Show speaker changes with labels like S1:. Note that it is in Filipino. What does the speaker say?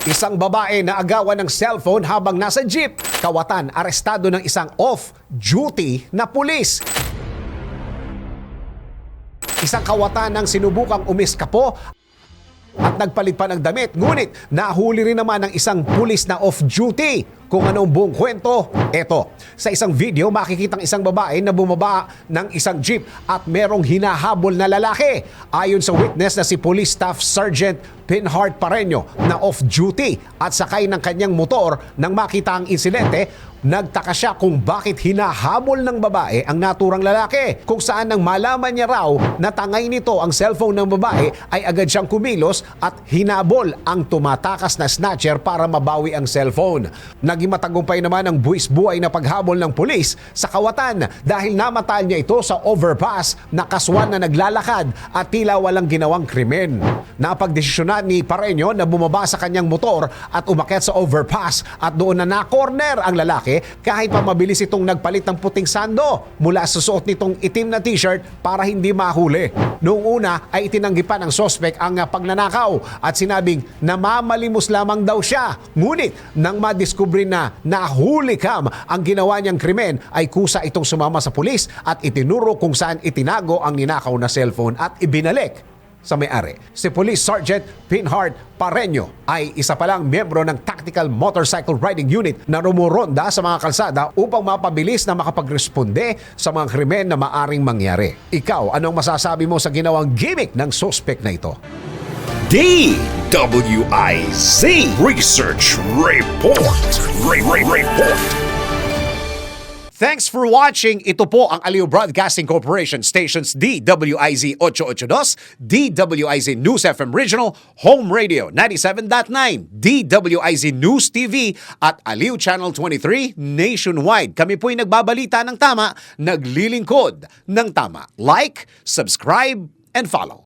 S1: Isang babae na agawan ng cellphone habang nasa jeep. Kawatan, arestado ng isang off-duty na pulis. Isang kawatan ng sinubukang umiskapo at nagpalit pa ng damit. Ngunit nahuli rin naman ng isang pulis na off-duty. Kung anong buong kwento, eto. Sa isang video, makikitang isang babae na bumaba ng isang jeep at merong hinahabol na lalaki. Ayon sa witness na si Police Staff Sergeant Pinhart Pareño na off-duty at sakay ng kanyang motor nang makita ang insidente, nagtaka siya kung bakit hinahabol ng babae ang naturang lalaki. Kung saan nang malaman niya raw na tangay nito ang cellphone ng babae, ay agad siyang kumilos at hinabol ang tumatakas na snatcher para mabawi ang cellphone. Naging matagumpay naman ang buwis-buhay na paghabol ng pulis sa kawatan dahil namataan niya ito sa overpass na kaswan na naglalakad at tila walang ginawang krimen. Napagdesisyonan ni Pareño na bumaba sa kanyang motor at umakyat sa overpass at doon na na-corner ang lalaki kahit pa mabilis itong nagpalit ng puting sando mula sa suot nitong itim na t-shirt para hindi mahuli. Noong una ay itinanggi pa ng sospek ang pagnanakaw at sinabing namamalimos lamang daw siya. Ngunit nang madiskubre na nahuli kam ang ginawa niyang krimen ay kusa itong sumama sa pulis at itinuro kung saan itinago ang ninakaw na cellphone at ibinalik sa may-ari. Si Police Sergeant Pinhart Pareño ay isa palang miyembro ng Tactical Motorcycle Riding Unit na rumuronda sa mga kalsada upang mapabilis na makapagresponde sa mga krimen na maaring mangyari. Ikaw, anong masasabi mo sa ginawang gimmick ng suspect na ito?
S2: DWIZ Research Report. Report.
S1: Thanks for watching. Ito po ang Aliw Broadcasting Corporation stations DWIZ 882, DWIZ News FM Regional, Home Radio 97.9, DWIZ News TV at Aliw Channel 23 nationwide. Kami po'y nagbabalita ng tama, naglilingkod ng tama. Like, subscribe, and follow.